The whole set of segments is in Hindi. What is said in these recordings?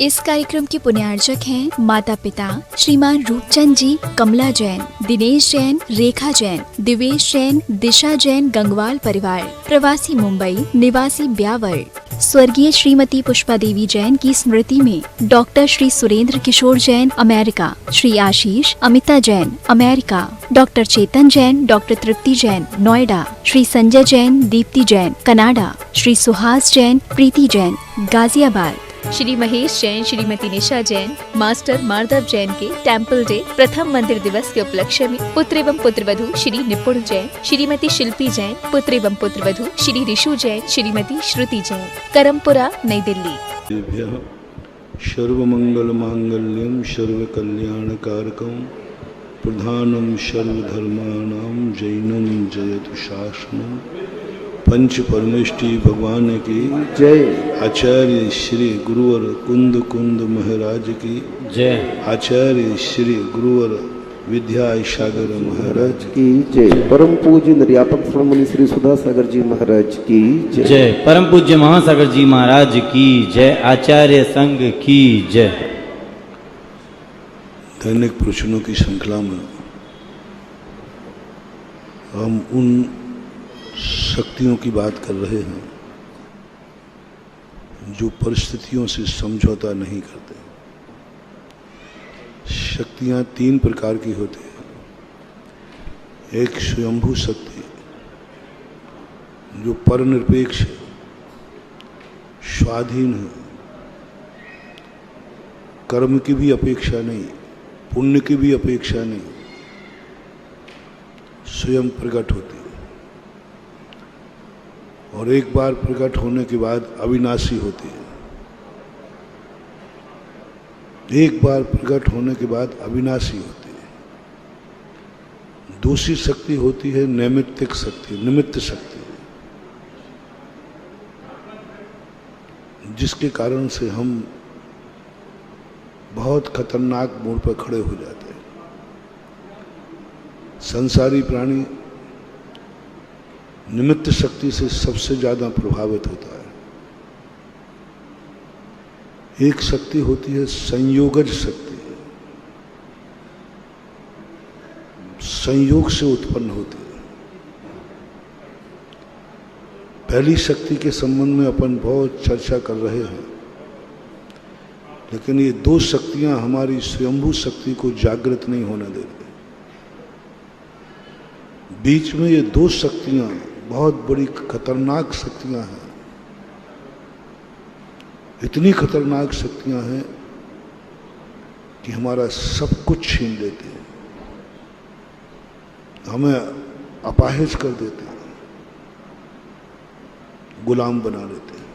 इस कार्यक्रम के पुण्यार्चक हैं माता पिता श्रीमान रूपचंद जी, कमला जैन, दिनेश जैन, रेखा जैन, दिवेश जैन, दिशा जैन, गंगवाल परिवार, प्रवासी मुंबई, निवासी ब्यावर। स्वर्गीय श्रीमती पुष्पा देवी जैन की स्मृति में डॉक्टर श्री सुरेंद्र किशोर Jain, America, Shri Ashish Amita Jain, America, doctor चेतन जैन, डॉक्टर तृप्ति जैन, नोएडा, श्री संजय जैन, दीप्ति जैन, कनाडा, श्री सुहास जैन, प्रीति जैन, गाजियाबाद, श्री महेश जैन, श्रीमती निशा जैन, मास्टर माधव जैन के टेम्पल डे प्रथम मंदिर दिवस के उपलक्ष्य में पुत्र एवं पुत्रवधू श्री निपुण जैन, श्रीमती शिल्पी जैन, पुत्र एवं पुत्रवधू श्री ऋषु जैन, श्रीमती श्रुति जैन, करमपुरा, नई दिल्ली। सर्वमंगल मांगल्यम सर्वकल्याणकारकम प्रधानम सर्वधर्माणाम जैनम जयतु शासनम। पंच परमेष्टि भगवान की जय। आचार्य श्री गुरुवर कुंद कुंद महाराज की जय। आचार्य श्री गुरुवर विद्या सागर महाराज की जय। परम पूज्य निर्यापक मुनि श्री सुधा सागर जी महाराज की जय। परम पूज्य महासागर जी महाराज की जय। आचार्य संघ की जय। दैनिक प्रवचनों की श्रृंखला में हम उन शक्तियों की बात कर रहे हैं जो परिस्थितियों से समझौता नहीं करते। शक्तियां तीन प्रकार की होती हैं। एक स्वयंभू शक्ति जो परनिरपेक्ष है, स्वाधीन है, कर्म की भी अपेक्षा नहीं, पुण्य की भी अपेक्षा नहीं, स्वयं प्रकट होती है और एक बार प्रकट होने के बाद अविनाशी होती है। एक बार प्रकट होने के बाद अविनाशी होती है। दूसरी शक्ति होती है नैमित्तिक शक्ति, निमित्त शक्ति, जिसके कारण से हम बहुत खतरनाक मोड़ पर खड़े हो जाते हैं। संसारी प्राणी निमित्त शक्ति से सबसे ज्यादा प्रभावित होता है। एक शक्ति होती है संयोगज शक्ति, संयोग से उत्पन्न होती है। पहली शक्ति के संबंध में अपन बहुत चर्चा कर रहे हैं, लेकिन ये दो शक्तियां हमारी स्वयंभू शक्ति को जागृत नहीं होने देती। बीच में ये दो शक्तियां बहुत बड़ी खतरनाक शक्तियां हैं। इतनी खतरनाक शक्तियां हैं कि हमारा सब कुछ छीन लेती हैं, हमें अपाहिज कर देते हैं, गुलाम बना लेते हैं।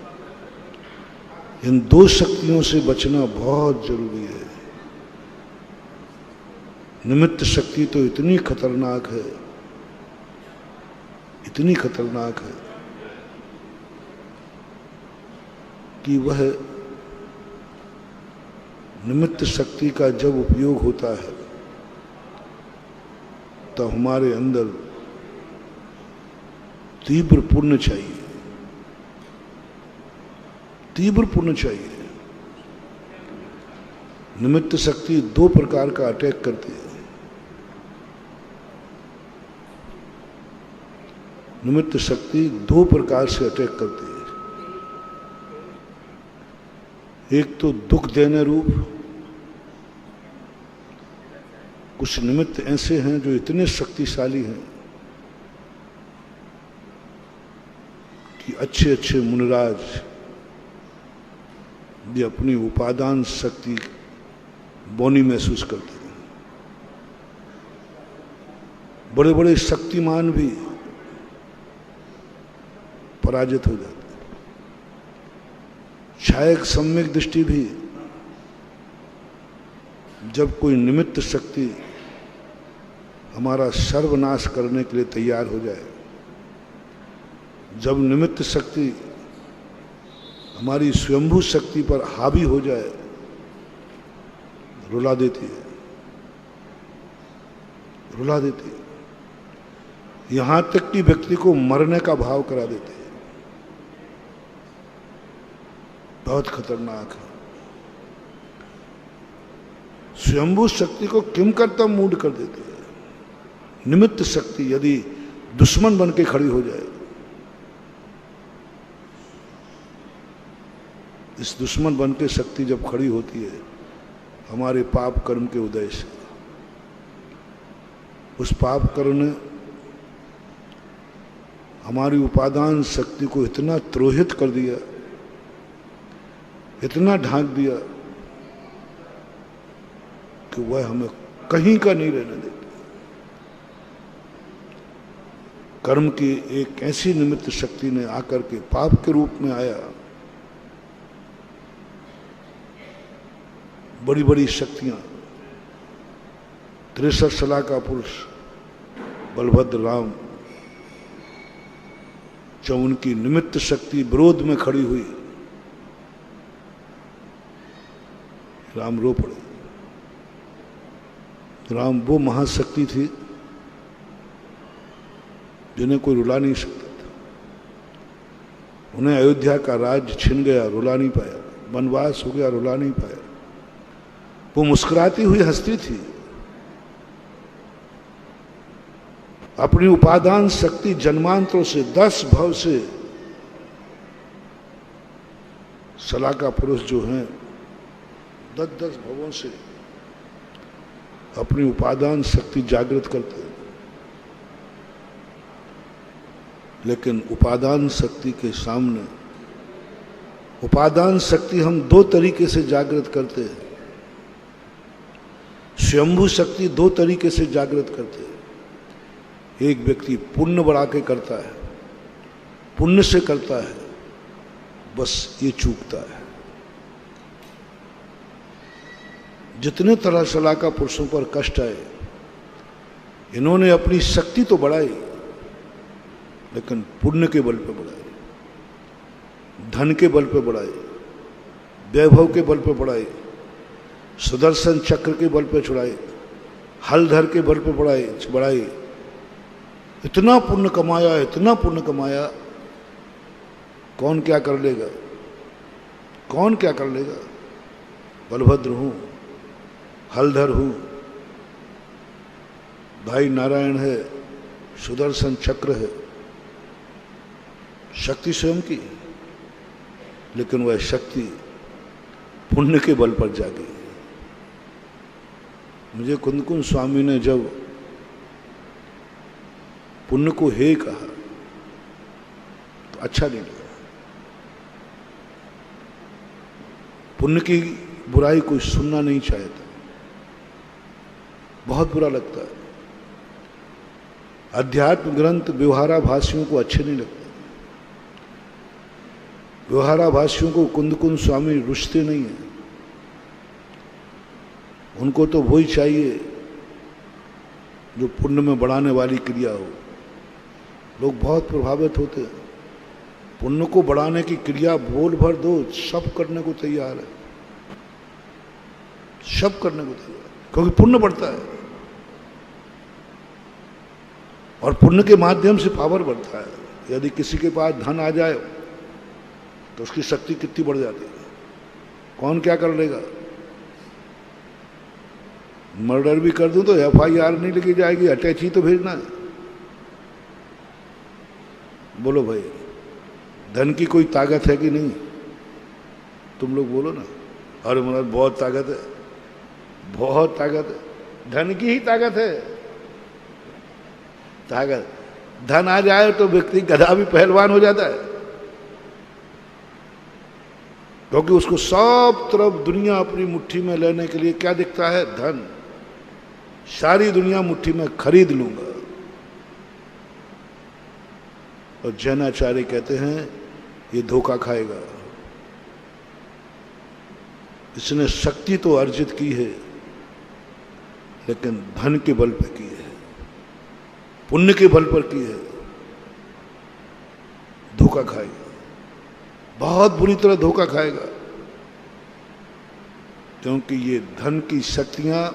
इन दो शक्तियों से बचना बहुत जरूरी है। निमित्त शक्ति तो इतनी खतरनाक है, इतनी खतरनाक है कि वह निमित्त शक्ति का जब उपयोग होता है तो हमारे अंदर तीव्र पुण्य चाहिए, तीव्र पुण्य चाहिए। निमित्त शक्ति दो प्रकार का अटैक करती है। निमित्त शक्ति दो प्रकार से अटैक करती है। एक तो दुख देने रूप, कुछ निमित्त ऐसे हैं जो इतने शक्तिशाली हैं कि अच्छे अच्छे मुनिराज भी अपनी उपादान शक्ति बौनी महसूस करते हैं। बड़े बड़े शक्तिमान भी पराजित हो जाते। छायक सम्यक दृष्टि भी जब कोई निमित्त शक्ति हमारा सर्वनाश करने के लिए तैयार हो जाए, जब निमित्त शक्ति हमारी स्वयंभू शक्ति पर हावी हो जाए, रुला देती है, रुला देती है। यहां तक कि व्यक्ति को मरने का भाव करा देती है। बहुत खतरनाक है। स्वयंभू शक्ति को किम करता मूड कर देते हैं। निमित्त शक्ति यदि दुश्मन बन के खड़ी हो जाए, इस दुश्मन बन के शक्ति जब खड़ी होती है हमारे पाप कर्म के उदय से, उस पाप कर्म ने हमारी उपादान शक्ति को इतना त्रोहित कर दिया, इतना ढांक दिया कि वह हमें कहीं का नहीं रहने देती। कर्म की एक ऐसी निमित्त शक्ति ने आकर के पाप के रूप में आया। बड़ी बड़ी शक्तियां, 63 सलाह का पुरुष बलभद्र राम, जब उनकी निमित्त शक्ति विरोध में खड़ी हुई, राम रो पड़े। राम वो महाशक्ति थी जिन्हें कोई रुला नहीं सकता था। उन्हें अयोध्या का राज्य छिन गया, रुला नहीं पाया। वनवास हो गया, रुला नहीं पाया। वो मुस्कुराती हुई हंसती थी। अपनी उपादान शक्ति जन्मांतरों से, 10 भव से सलाह का पुरुष जो हैं 10 भवों से अपनी उपादान शक्ति जागृत करते हैं। लेकिन उपादान शक्ति के सामने, उपादान शक्ति हम 2 तरीके से जागृत करते हैं। स्वयंभू शक्ति 2 तरीके से जागृत करते हैं। एक व्यक्ति पुण्य बढ़ा के करता है, पुण्य से करता है, बस ये चूकता है। जितने तरह सलाह का पुरुषों पर कष्ट आए, इन्होंने अपनी शक्ति तो बढ़ाई, लेकिन पुण्य के बल पे बढ़ाई, धन के बल पे बढ़ाई, वैभव के बल पे बढ़ाई, सुदर्शन चक्र के बल पे छुड़ाई, हलधर के बल पे बढ़ाई। इतना पुण्य कमाया, इतना पुण्य कमाया, कौन क्या कर लेगा? कौन क्या कर लेगा? बलभद्र हूं, हलधर हूं, भाई नारायण है, सुदर्शन चक्र है, शक्ति स्वयं की, लेकिन वह शक्ति पुण्य के बल पर जागी। मुझे कुंदकुंज स्वामी ने जब पुण्य को हे कहा तो अच्छा नहीं लगा। पुण्य की बुराई कोई सुनना नहीं चाहता, बहुत बुरा लगता है। अध्यात्म ग्रंथ व्यवहाराभासियों को अच्छे नहीं लगते। व्यवहाराभासियों को कुंदकुंज स्वामी रुचते नहीं है। उनको तो वही चाहिए जो पुण्य में बढ़ाने वाली क्रिया हो। लोग बहुत प्रभावित होते हैं। पुण्य को बढ़ाने की क्रिया बोल भर दो, सब करने को तैयार है, सब करने को तैयार, क्योंकि पुण्य बढ़ता है और पुण्य के माध्यम से पावर बढ़ता है। यदि किसी के पास धन आ जाए तो उसकी शक्ति कितनी बढ़ जाती है। कौन क्या कर लेगा? मर्डर भी कर दूं तो FIR नहीं लिखी जाएगी, अटैच ही तो भेजना है। बोलो भाई, धन की कोई ताकत है कि नहीं? तुम लोग बोलो ना। अरे महाराज बहुत ताकत है, बहुत ताकत है। धन की ही ताकत है। ताकत, धन आ जाए तो व्यक्ति गधा भी पहलवान हो जाता है, क्योंकि उसको सब तरफ दुनिया अपनी मुट्ठी में लेने के लिए क्या दिखता है? धन। सारी दुनिया मुट्ठी में खरीद लूंगा। और जैनाचार्य कहते हैं ये धोखा खाएगा। इसने शक्ति तो अर्जित की है, लेकिन धन के बल पर की है, पुण्य के बल पर की है। धोखा खाएगा, बहुत बुरी तरह धोखा खाएगा, क्योंकि ये धन की शक्तियां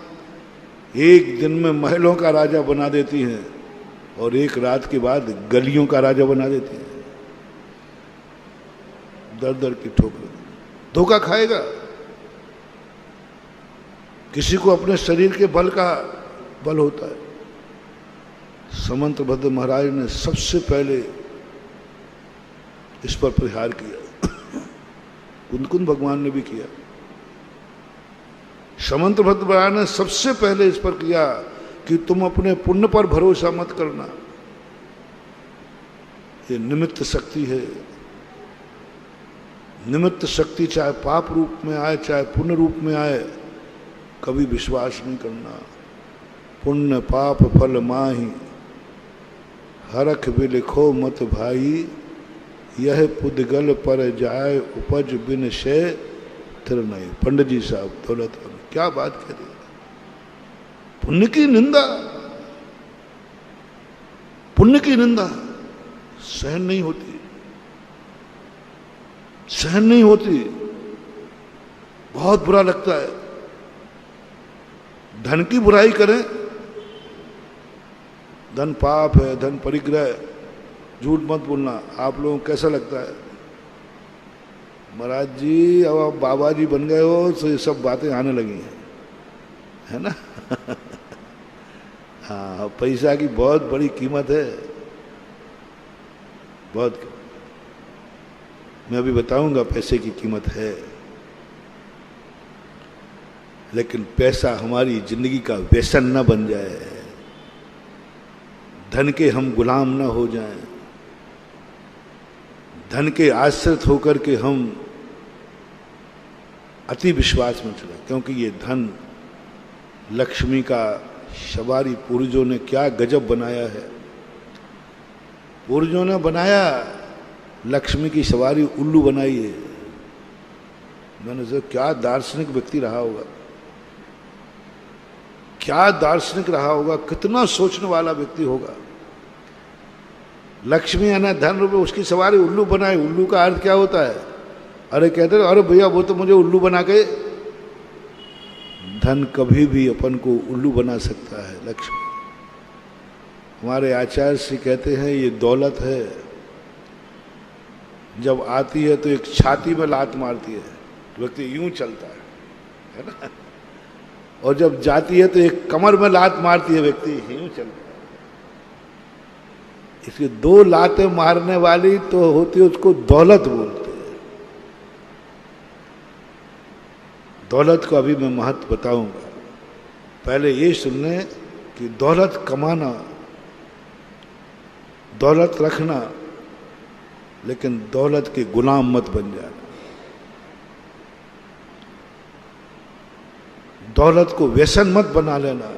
एक दिन में महलों का राजा बना देती हैं और एक रात के बाद गलियों का राजा बना देती हैं। दर दर की ठोकर, धोखा खाएगा। किसी को अपने शरीर के बल का बल होता है। समंतभद्र महाराज ने सबसे पहले इस पर प्रहार किया। कुंदकुंद भगवान ने भी किया। समंतभद्र महाराज ने सबसे पहले इस पर किया कि तुम अपने पुण्य पर भरोसा मत करना, ये निमित्त शक्ति है। निमित्त शक्ति चाहे पाप रूप में आए चाहे पुण्य रूप में आए, कभी विश्वास नहीं करना। पुण्य पाप फल माही, हरख भी लिखो मत भाई, यह पुद्गल पर जाए उपज बिन शे तिर नहीं। पंडित जी साहब दौलत क्या बात कह रहे। पुण्य की निंदा, पुण्य की निंदा सहन नहीं होती, सहन नहीं होती, बहुत बुरा लगता है। धन की बुराई करें, धन पाप है, धन परिग्रह, झूठ मत बोलना। आप लोगों को कैसा लगता है? महाराज जी अब आप बाबा जी बन गए हो तो ये सब बातें आने लगी हैं, है ना? हाँ, पैसा की बहुत बड़ी कीमत है, बहुत। मैं अभी बताऊंगा पैसे की कीमत है, लेकिन पैसा हमारी जिंदगी का व्यसन न बन जाए, धन के हम गुलाम न हो जाएं, धन के आश्रित होकर के हम अति विश्वास में चले। क्योंकि ये धन लक्ष्मी का सवारी पूर्वजों ने क्या गजब बनाया है। पूर्वजों ने बनाया, लक्ष्मी की सवारी उल्लू बनाई है। मैंने सोचा क्या दार्शनिक व्यक्ति रहा होगा, क्या दार्शनिक रहा होगा, कितना सोचने वाला व्यक्ति होगा। लक्ष्मी है ना धन रूप, उसकी सवारी उल्लू बनाए। उल्लू का अर्थ क्या होता है? अरे कहते अरे भैया वो तो मुझे उल्लू बना के। धन कभी भी अपन को उल्लू बना सकता है। लक्ष्मी, हमारे आचार्य श्री कहते हैं ये दौलत है, जब आती है तो एक छाती में लात मारती है, व्यक्ति यूं चलता है ना, और जब जाती है तो एक कमर में लात मारती है, व्यक्ति यूं चलता है। इसलिए दो लातें मारने वाली तो होती है, उसको दौलत बोलते हैं। दौलत को अभी मैं महत्व बताऊंगा। पहले ये सुन लें कि दौलत कमाना, दौलत रखना, लेकिन दौलत के गुलाम मत बन जाना। दौलत को व्यसन मत बना लेना।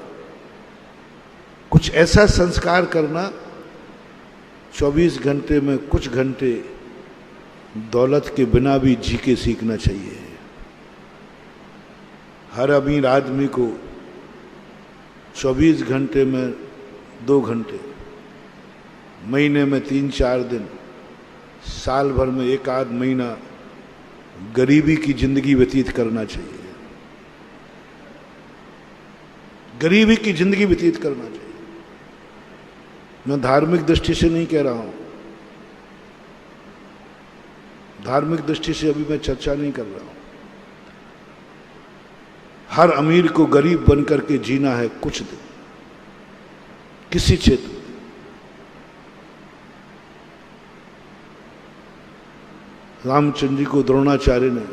कुछ ऐसा संस्कार करना, 24 घंटे में कुछ घंटे दौलत के बिना भी जी के सीखना चाहिए। हर अमीर आदमी को 24 घंटे में 2 घंटे, महीने में 3-4 दिन, साल भर में 1-आध महीना गरीबी की जिंदगी व्यतीत करना चाहिए। गरीबी की जिंदगी व्यतीत करना चाहिए। मैं धार्मिक दृष्टि से नहीं कह रहा हूं, धार्मिक दृष्टि से अभी मैं चर्चा नहीं कर रहा हूं। हर अमीर को गरीब बनकर के जीना है कुछ दिन, किसी क्षेत्र में। रामचंद्र जी को द्रोणाचार्य ने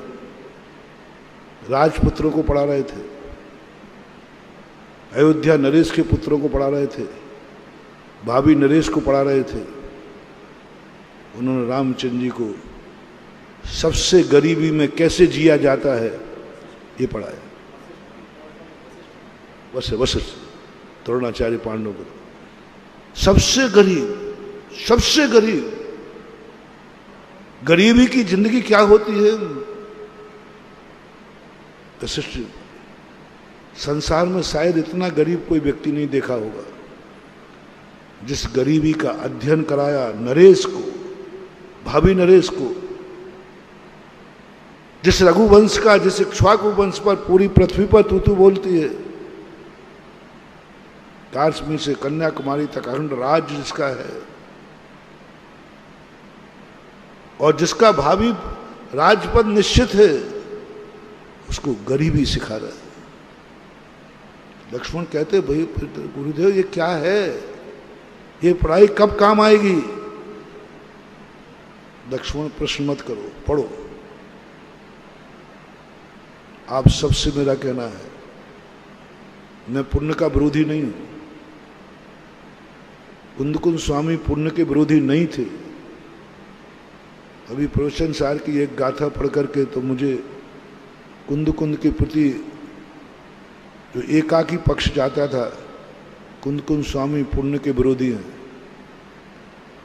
राजपुत्रों को पढ़ा रहे थे, अयोध्या नरेश के पुत्रों को पढ़ा रहे थे, भाभी नरेश को पढ़ा रहे थे। उन्होंने रामचंद्र जी को सबसे गरीबी में कैसे जिया जाता है ये पढ़ाया। वशिष्ठ द्रोणाचार्य पांडव को सबसे गरीब गरीबी की जिंदगी क्या होती है। वशिष्ठ संसार में शायद इतना गरीब कोई व्यक्ति नहीं देखा होगा जिस गरीबी का अध्ययन कराया नरेश को, भाभी नरेश को। जिस रघुवंश का, जिस इक्ष्वाकु वंश पर पूरी पृथ्वी पर तूतू बोलती है, काश्मीर से कन्याकुमारी तक अखंड राज्य जिसका है, और जिसका भावी राजपद निश्चित है, उसको गरीबी सिखा रहा है। लक्ष्मण कहते भाई गुरुदेव ये क्या है, ये पढ़ाई कब काम आएगी? लक्ष्मण प्रश्न मत करो, पढ़ो। आप सबसे मेरा कहना है, मैं पुण्य का विरोधी नहीं हूं। कुंदकुंद स्वामी पुण्य के विरोधी नहीं थे। अभी प्रवचन सार की एक गाथा पढ़ करके तो मुझे कुंदकुंद के प्रति जो एकाकी पक्ष जाता था, कुंदकुंद स्वामी पुण्य के विरोधी हैं,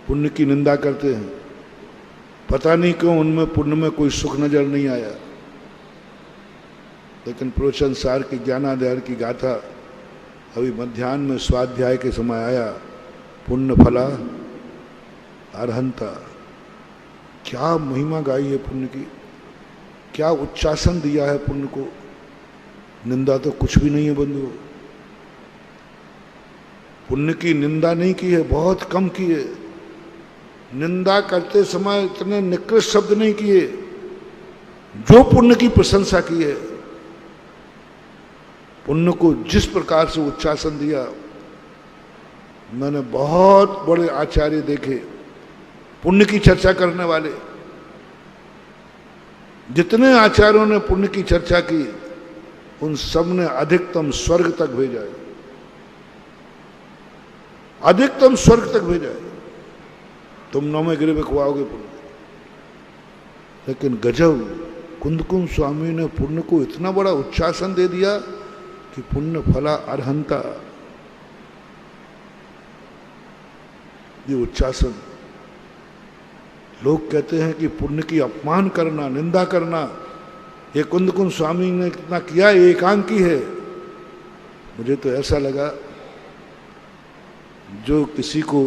पुण्य की निंदा करते हैं। पता नहीं क्यों उनमें पुण्य में कोई सुख नजर नहीं आया। लेकिन प्रवचन सार की ज्ञानाधार की गाथा अभी मध्याह्न में स्वाध्याय के समय आया, पुण्य फला अर्हंता। क्या महिमा गाई है पुण्य की, क्या उच्चासन दिया है पुण्य को। निंदा तो कुछ भी नहीं है बंधु। पुण्य की निंदा नहीं की है, बहुत कम की है। निंदा करते समय इतने निकृष्ट शब्द नहीं किए जो पुण्य की प्रशंसा की है। पुण्य को जिस प्रकार से उच्चासन दिया, मैंने बहुत बड़े आचार्य देखे पुण्य की चर्चा करने वाले। जितने आचार्यों ने पुण्य की चर्चा की उन सब ने अधिकतम स्वर्ग तक भेजा है, अधिकतम स्वर्ग तक भेजा है। तुम नौवें गिरे में खुआओगे पुण्य। लेकिन गजब, कुंदकुंद स्वामी ने पुण्य को इतना बड़ा उच्चासन दे दिया कि पुण्य फला अर्हंता। ये उच्चासन, लोग कहते हैं कि पुण्य की अपमान करना, निंदा करना, ये कुंदकुंद स्वामी ने कितना किया, ये एकांकी है। मुझे तो ऐसा लगा जो किसी को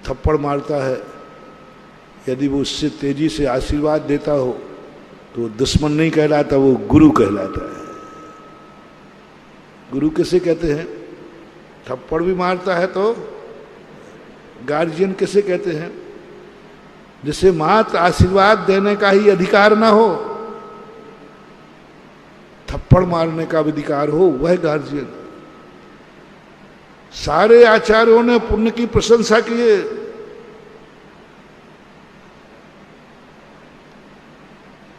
थप्पड़ मारता है, यदि वो उससे तेजी से आशीर्वाद देता हो तो वो दुश्मन नहीं कहलाता, वो गुरु कहलाता है। गुरु किसे कहते हैं? थप्पड़ भी मारता है तो गार्जियन किसे कहते हैं? जिसे मात्र आशीर्वाद देने का ही अधिकार ना हो, थप्पड़ मारने का भी अधिकार हो, वह गार्जियन। सारे आचार्यों ने पुण्य की प्रशंसा की है।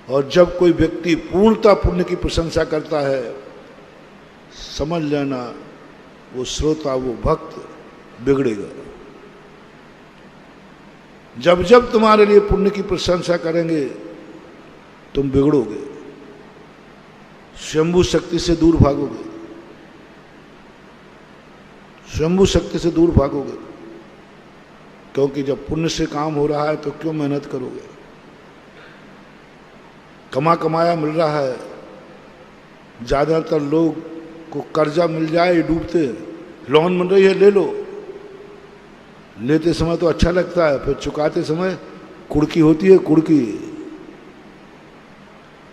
और जब कोई व्यक्ति पूर्णतः पुण्य की प्रशंसा करता है, समझ लेना वो श्रोता, वो भक्त बिगड़ेगा। जब जब तुम्हारे लिए पुण्य की प्रशंसा करेंगे तुम बिगड़ोगे, शंभु शक्ति से दूर भागोगे, शंभु शक्ति से दूर भागोगे। क्योंकि जब पुण्य से काम हो रहा है तो क्यों मेहनत करोगे? कमाया मिल रहा है। ज्यादातर लोग को कर्जा मिल जाए डूबते, लोन मिल रही है ले लो। लेते समय तो अच्छा लगता है, फिर चुकाते समय कुड़की होती है, कुड़की।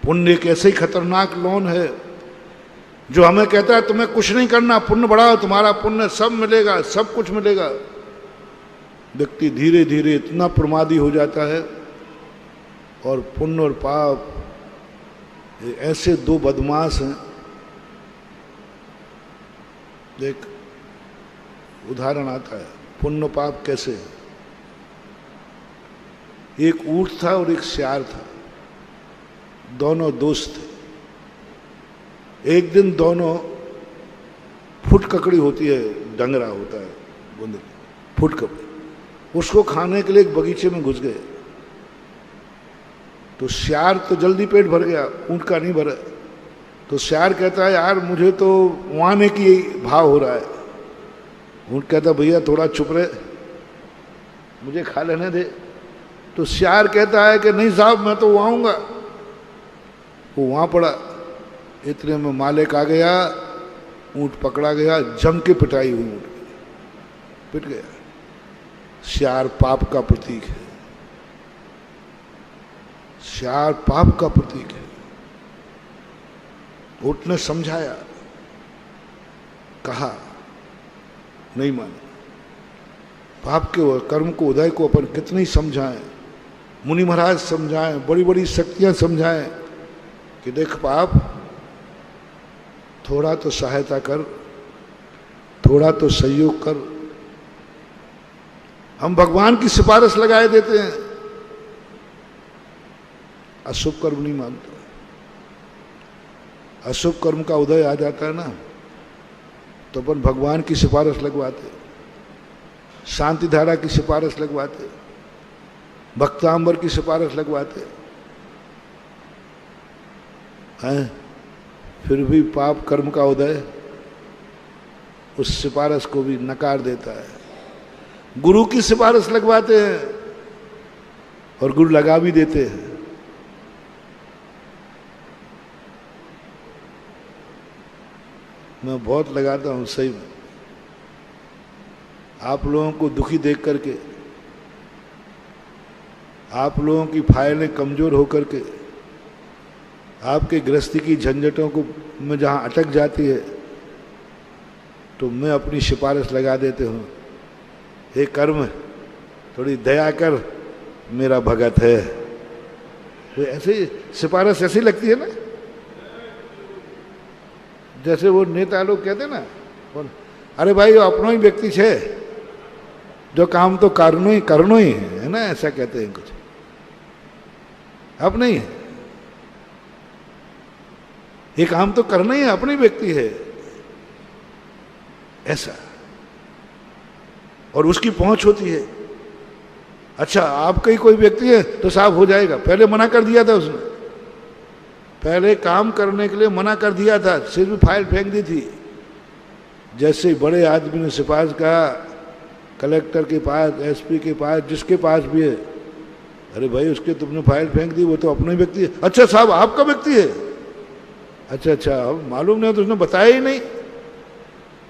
पुण्य एक ऐसे ही खतरनाक लोन है जो हमें कहता है तुम्हें कुछ नहीं करना, पुण्य बढ़ाओ, तुम्हारा पुण्य सब मिलेगा, सब कुछ मिलेगा। व्यक्ति धीरे धीरे इतना प्रमादी हो जाता है। और पुण्य और पाप ऐसे दो बदमाश हैं। एक उदाहरण आता है, पुण्य पाप कैसे है। एक ऊंट था और एक सियार था, दोनों दोस्त थे। एक दिन दोनों फुटककड़ी होती है, डंगरा होता है बूंदे, फुटककड़ी, उसको खाने के लिए एक बगीचे में घुस गए। तो सियार तो जल्दी पेट भर गया, ऊंट का नहीं भरा। तो सियार कहता है यार मुझे तो वहाने की भाव हो रहा है। ऊंट कहता भैया थोड़ा चुप रहे, मुझे खा लेने दे। तो सियार कहता है कि नहीं साहब मैं तो आऊंगा। वो वहां पड़ा, इतने में मालिक आ गया, ऊंट पकड़ा गया, जम के पिटाई हुई, ऊंट पिट गया। सियार पाप का प्रतीक है, सियार पाप का प्रतीक है। ऊंट ने समझाया, कहा, नहीं माने। पाप के कर्म को, उदय को अपन कितने ही समझाएं, मुनि महाराज समझाएं, बड़ी बड़ी शक्तियां समझाएं कि देख पाप थोड़ा तो सहायता कर, थोड़ा तो सहयोग कर। हम भगवान की सिफारिश लगाए देते हैं, अशुभ कर्म नहीं मानते। अशुभ कर्म का उदय आ जाता है ना, तो अपन भगवान की सिफारिश लगवाते, शांति धारा की सिफारिश लगवाते, भक्तांबर की सिफारिश लगवाते हैं। फिर भी पाप कर्म का उदय उस सिफारिश को भी नकार देता है। गुरु की सिफारिश लगवाते हैं और गुरु लगा भी देते हैं। मैं बहुत लगाता हूं सही में, आप लोगों को दुखी देख करके, आप लोगों की फाइलें कमजोर होकर के, आपके गृहस्थी की झंझटों को में जहां अटक जाती है, तो मैं अपनी सिफारिश लगा देते हूं, हे कर्म थोड़ी दया कर, मेरा भगत है। तो ऐसे सिफारिश ऐसी लगती है ना, जैसे वो नेता लोग कहते हैं ना, अरे भाई वो अपनो ही व्यक्ति छे, जो काम तो करनो ही है ना, ऐसा कहते हैं कुछ। अब नहीं, ये काम तो करना ही है, अपनी व्यक्ति है ऐसा, और उसकी पहुंच होती है। अच्छा आपका ही कोई व्यक्ति है तो साफ हो जाएगा, पहले मना कर दिया था उसने, पहले काम करने के लिए मना कर दिया था, सिर्फ भी फाइल फेंक दी थी। जैसे बड़े आदमी ने सिफारिश कहा कलेक्टर के पास, एसपी के पास, जिसके पास भी है, अरे भाई उसके तुमने फाइल फेंक दी, वो तो अपना ही व्यक्ति है। अच्छा साहब आपका व्यक्ति है, अच्छा अब मालूम नहीं तो उसने बताया ही नहीं,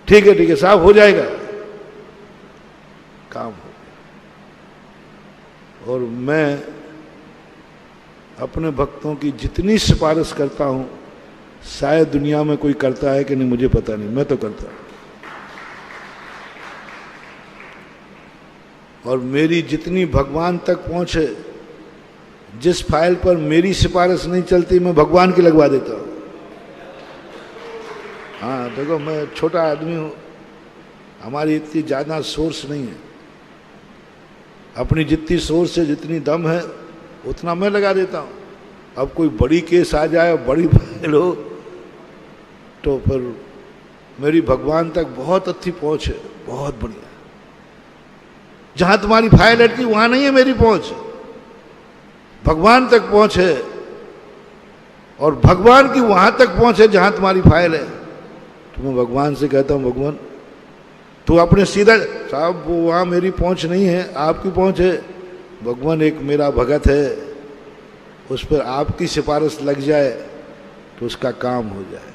ठीक है साहब हो जाएगा, काम हो गया। और मैं अपने भक्तों की जितनी सिफारिश करता हूं, शायद दुनिया में कोई करता है कि नहीं मुझे पता नहीं, मैं तो करता हूं। और मेरी जितनी भगवान तक पहुंचे, जिस फाइल पर मेरी सिफारिश नहीं चलती मैं भगवान की लगवा देता हूं। हाँ देखो मैं छोटा आदमी हूं, हमारी इतनी ज्यादा सोर्स नहीं है, अपनी जितनी सोर्स है, जितनी दम है उतना मैं लगा देता हूं। अब कोई बड़ी केस आ जाए, बड़ी फाइल हो, तो फिर मेरी भगवान तक बहुत अच्छी पहुंच है, बहुत बढ़िया। जहां तुम्हारी फाइल अटकी वहां नहीं है मेरी पहुंच, भगवान तक पहुंच है, और भगवान की वहां तक पहुंच है जहां तुम्हारी फाइल है। तो मैं भगवान से कहता हूं, भगवान तू अपने सीधा, साहब वो वहां मेरी पहुंच नहीं है, आपकी पहुंच है। भगवान एक मेरा भगत है, उस पर आपकी सिफारिश लग जाए तो उसका काम हो जाए।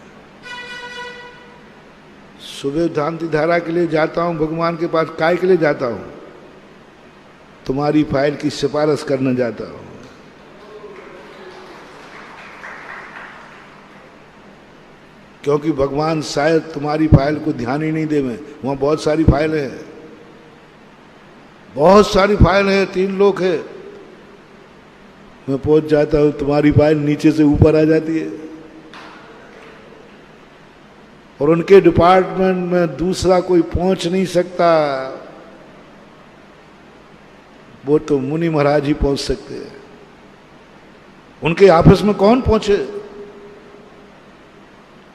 सुबह शांति धारा के लिए जाता हूं भगवान के पास, काय के लिए जाता हूं? तुम्हारी फाइल की सिफारिश करने जाता हूं। क्योंकि भगवान शायद तुम्हारी फाइल को ध्यान ही नहीं देवे, वहां बहुत सारी फाइलें हैं, बहुत सारी फाइल है, 3 लोग है, मैं पहुंच जाता हूं, तुम्हारी फाइल नीचे से ऊपर आ जाती है, और उनके डिपार्टमेंट में दूसरा कोई पहुंच नहीं सकता, वो तो मुनि महाराज ही पहुंच सकते हैं। उनके ऑफिस में कौन पहुंचे?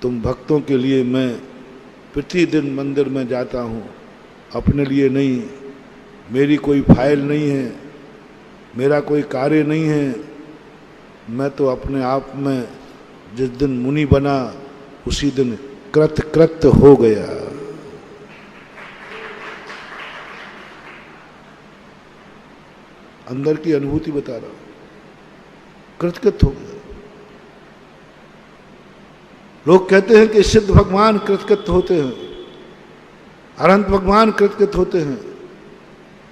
तुम भक्तों के लिए मैं प्रतिदिन मंदिर में जाता हूं, अपने लिए नहीं, मेरी कोई फाइल नहीं है, मेरा कोई कार्य नहीं है, मैं तो अपने आप में जिस दिन मुनि बना उसी दिन कृत्य हो गया। अंदर की अनुभूति बता रहा हूं, कृतकृत हो गया। लोग कहते हैं कि सिद्ध भगवान कृतकृत होते हैं, अनंत भगवान कृतकृत होते हैं।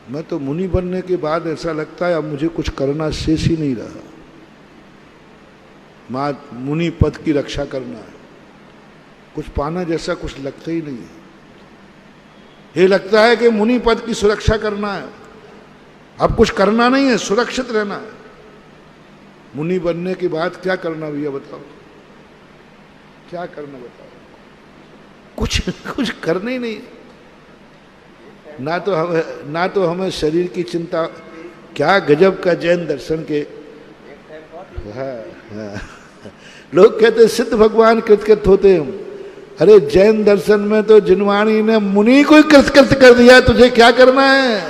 मैं तो मुनि बनने के बाद ऐसा लगता है अब मुझे कुछ करना शेष ही नहीं रहा, मुनि पद की रक्षा करना है, कुछ पाना जैसा कुछ लगता ही नहीं है। ये लगता है कि मुनि पद की सुरक्षा करना है, अब कुछ करना नहीं है, सुरक्षित रहना है। मुनि बनने के बाद क्या करना भैया बताओ, क्या करना बताओ? कुछ कुछ करना ही नहीं। ना तो हमें शरीर की चिंता। क्या गजब का जैन दर्शन के। हाँ हाँ, लोग कहते हैं सिद्ध भगवान कृतकृत होते हैं। अरे जैन दर्शन में तो जिनवाणी ने मुनि को ही कृतकृत कर दिया। तुझे क्या करना है?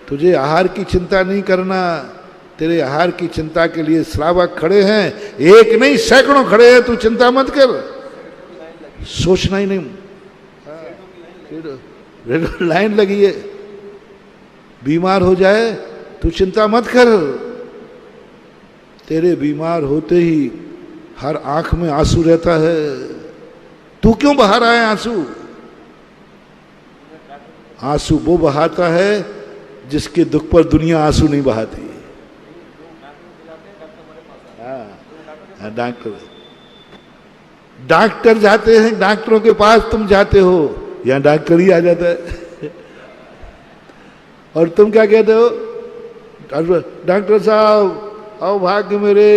तुझे आहार की चिंता नहीं करना। तेरे आहार की चिंता के लिए श्रावक खड़े हैं, एक नहीं सैकड़ों खड़े हैं। तू चिंता मत कर, सोचना ही नहीं। लाइन लगी है, बीमार हो जाए तू चिंता मत कर। तेरे बीमार होते ही हर आंख में आंसू रहता है। तू क्यों बहा रहा है आंसू? आंसू वो बहाता है जिसके दुख पर दुनिया आंसू नहीं बहाती। हाँ, डॉक्टर जाते हैं, डॉक्टरों के पास तुम जाते हो, यहां डॉक्टर ही आ जाता है। और तुम क्या कहते हो? डॉक्टर साहब आओ भाग्य मेरे,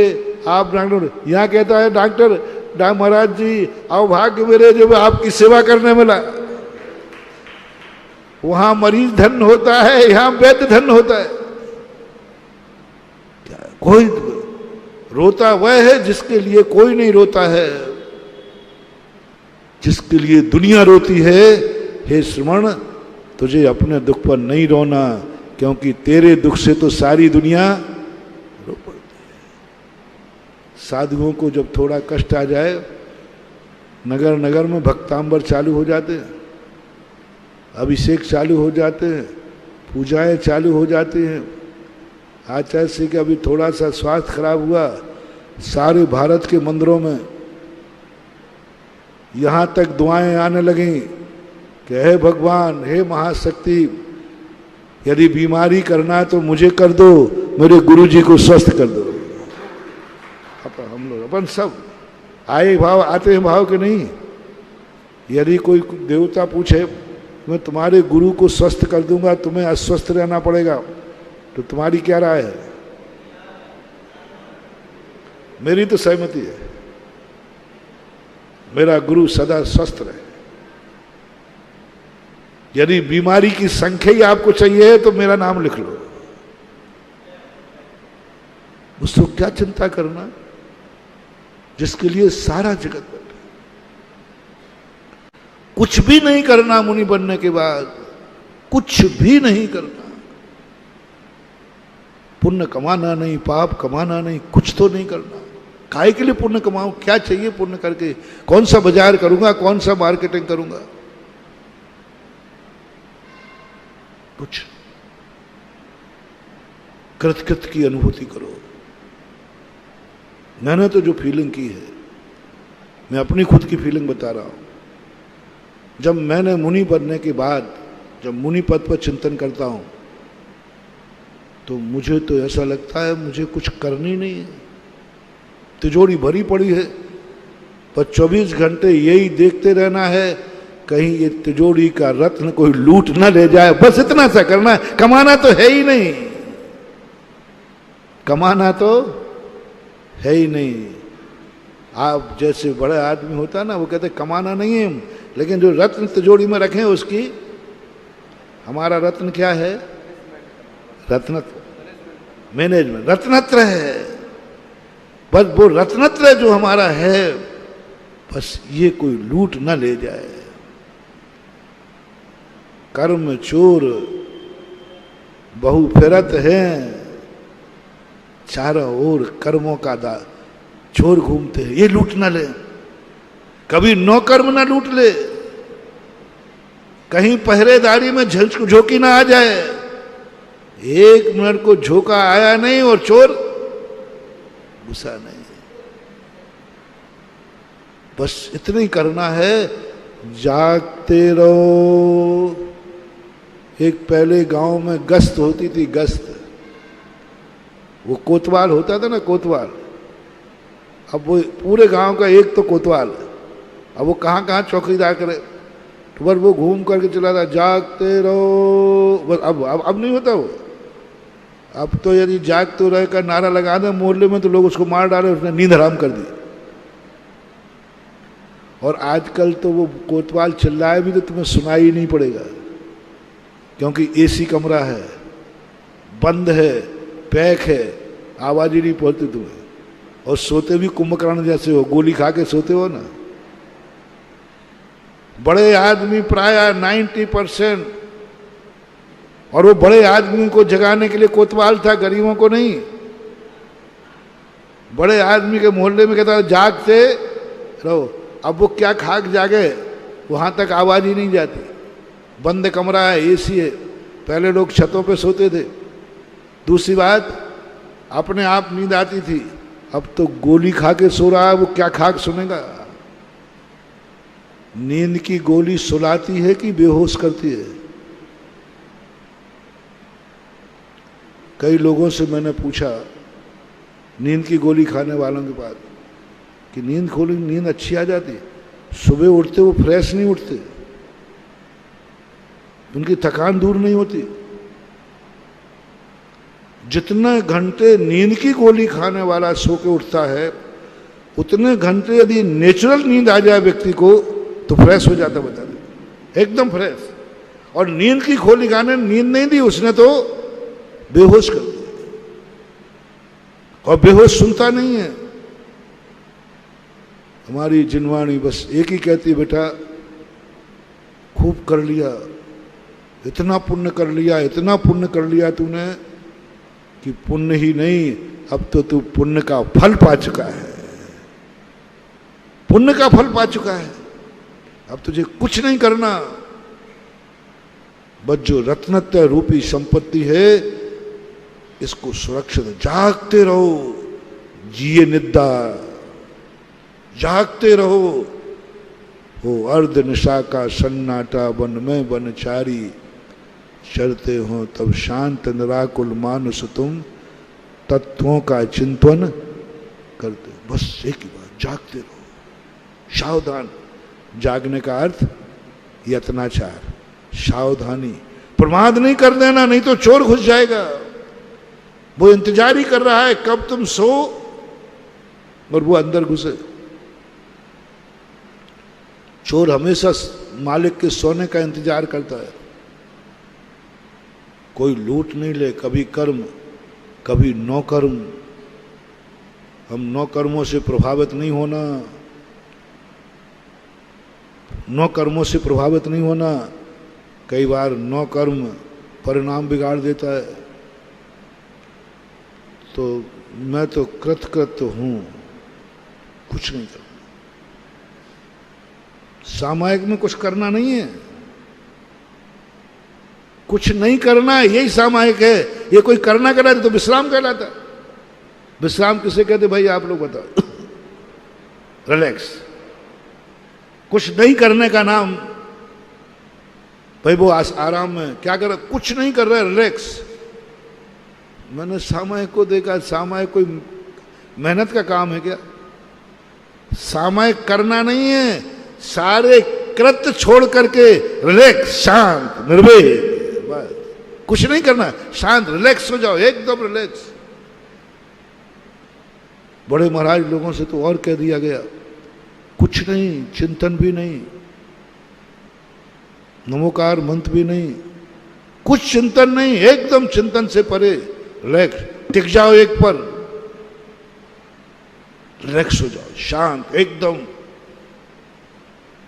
आप डॉक्टर। यहाँ कहता है डॉक्टर महाराज जी आओ भाग्य मेरे, जब आपकी सेवा करने मिला। वहां मरीज धन होता है, यहां वैद्य धन होता है। कोई रोता वह है जिसके लिए कोई नहीं रोता है, जिसके लिए दुनिया रोती है। हे श्रमण, तुझे अपने दुख पर नहीं रोना, क्योंकि तेरे दुख से तो सारी दुनिया रो पड़ती है। साधुओं को जब थोड़ा कष्ट आ जाए, नगर नगर में भक्तांबर चालू हो जाते हैं, अभिषेक चालू हो जाते हैं, पूजाएं चालू हो जाती हैं। आचार्य श्री का अभी थोड़ा सा स्वास्थ्य खराब हुआ, सारे भारत के मंदिरों में यहाँ तक दुआएं आने लगी कि हे भगवान, हे महाशक्ति, यदि बीमारी करना है तो मुझे कर दो, मेरे गुरु जी को स्वस्थ कर दो। हम लोग अपन सब आए भाव, आते हैं भाव के नहीं। यदि कोई देवता पूछे मैं तुम्हारे गुरु को स्वस्थ कर दूंगा, तुम्हें अस्वस्थ रहना पड़ेगा, तो तुम्हारी क्या राय है? मेरी तो सहमति है, मेरा गुरु सदा स्वस्थ रहे। यदि बीमारी की संख्या ही आपको चाहिए तो मेरा नाम लिख लो, उसको क्या चिंता करना, जिसके लिए सारा जगत बैठा। कुछ भी नहीं करना मुनि बनने के बाद, कुछ भी नहीं करना। पुण्य कमाना नहीं, पाप कमाना नहीं, कुछ तो नहीं करना। काहे के लिए पुण्य कमाऊं? क्या चाहिए पुण्य करके? कौन सा बाजार करूंगा, कौन सा मार्केटिंग करूंगा? कुछ कृतकृत की अनुभूति करो। मैंने तो जो फीलिंग की है, मैं अपनी खुद की फीलिंग बता रहा हूं। जब मैंने मुनि बनने के बाद जब मुनि पद पर चिंतन करता हूं, तो मुझे तो ऐसा लगता है मुझे कुछ करनी नहीं है। तिजोरी भरी पड़ी है, पर 24 घंटे यही देखते रहना है कहीं ये तिजोरी का रत्न कोई लूट ना ले जाए। बस इतना सा करना है। कमाना तो है ही नहीं, कमाना तो है ही नहीं। आप जैसे बड़े आदमी होता ना, वो कहते कमाना नहीं है, लेकिन जो रत्न तिजोरी में रखे उसकी, हमारा रत्न क्या है? रत्नत्व, मैनेजमेंट, रत्नत्र है। बस वो रत्नत्र जो हमारा है, बस ये कोई लूट ना ले जाए। कर्म चोर बहु फिरत हैं, चारों ओर कर्मों का चोर घूमते हैं, ये लूट ना ले। कभी नौकर्म ना लूट ले, कहीं पहरेदारी में झोंकी ना आ जाए। एक मिनट को झोंका आया नहीं और चोर घुसा नहीं। बस इतना ही करना है, जागते रहो। एक पहले गांव में गश्त होती थी, गश्त, वो कोतवाल होता था ना, कोतवाल। अब वो पूरे गांव का एक तो कोतवाल, अब वो कहाँ कहाँ चौकीदार करे, तो बस वो घूम करके चला था, जागते रहो। बस अब नहीं होता वो। अब तो यदि जाग तो रहे का नारा लगा दे मोहल्ले में, तो लोग उसको मार डाले, उसने नींद हराम कर दी। और आजकल तो वो कोतवाल चिल्लाए भी तो तुम्हें सुनाई ही नहीं पड़ेगा, क्योंकि एसी कमरा है, बंद है, पैक है, आवाज ही नहीं पहुंचती तुम्हें। और सोते भी कुंभकर्ण जैसे हो, गोली खा के सोते हो ना। बड़े आदमी प्राय 90%, और वो बड़े आदमी को जगाने के लिए कोतवाल था, गरीबों को नहीं। बड़े आदमी के मोहल्ले में कहता जागते रहो। अब वो क्या खाक जागे, वहां तक आवाज ही नहीं जाती, बंद कमरा है, एसी है। पहले लोग छतों पे सोते थे। दूसरी बात, अपने आप नींद आती थी। अब तो गोली खा के सो रहा है, वो क्या खाक सुनेगा। नींद की गोली सुलाती है कि बेहोश करती है। कई लोगों से मैंने पूछा नींद की गोली खाने वालों के पास कि नींद अच्छी आ जाती, सुबह उठते वो फ्रेश नहीं उठते, उनकी थकान दूर नहीं होती। जितने घंटे नींद की गोली खाने वाला सो के उठता है, उतने घंटे यदि नेचुरल नींद आ जाए व्यक्ति को तो फ्रेश हो जाता, बता दे, एकदम फ्रेश। और नींद की गोली खाने नींद नहीं दी उसने, तो बेहोश कर दिया। और बेहोश सुनता नहीं है। हमारी जिनवाणी बस एक ही कहती है, बेटा खूब कर लिया, इतना पुण्य कर लिया, इतना पुण्य कर लिया तूने कि पुण्य ही नहीं, अब तो तू पुण्य का फल पा चुका है, पुण्य का फल पा चुका है। अब तुझे कुछ नहीं करना, बस जो रत्नत्व रूपी संपत्ति है इसको सुरक्षित, जागते रहो, जिए निद्रा, जागते रहो। हो अर्ध निशा का सन्नाटा, वन में वनचारी, चरते हो तब शांत निराकुल मानुष तुम, तत्वों का चिंतन करते। बस एक ही बात, जागते रहो, सावधान। जागने का अर्थ यत्नाचार, सावधानी, प्रमाद नहीं कर देना, नहीं तो चोर घुस जाएगा। वो इंतजार ही कर रहा है कब तुम सो और वो अंदर घुसे। चोर हमेशा मालिक के सोने का इंतजार करता है। कोई लूट नहीं ले, कभी कर्म कभी नौकर्म। हम नौकर्मों से प्रभावित नहीं होना, नौकर्मों से प्रभावित नहीं होना। कई बार नौकर्म परिणाम बिगाड़ देता है। तो मैं तो कृतकृत हूं, कुछ नहीं करना। सामायिक में कुछ करना नहीं है, कुछ नहीं करना, यही सामायिक है। ये कोई करना कहलाता तो विश्राम कहलाता। विश्राम किसे कहते भाई, आप लोग बताओ। रिलैक्स, कुछ नहीं करने का नाम भाई वो आराम में क्या कर रहा, कुछ नहीं कर रहा है, रिलैक्स। मैंने सामायिक को देखा, सामायिक कोई मेहनत का काम है क्या? सामायिक करना नहीं है, सारे कृत्य छोड़ करके रिलैक्स, शांत, निर्भय, बस कुछ नहीं करना, शांत रिलैक्स हो जाओ, एकदम रिलैक्स। बड़े महाराज लोगों से तो और कह दिया गया, कुछ नहीं, चिंतन भी नहीं, नमोकार मंत्र भी नहीं, कुछ चिंतन नहीं, एकदम चिंतन से परे, रिलैक्स, टिक जाओ एक पर, रिलैक्स हो जाओ, शांत एकदम।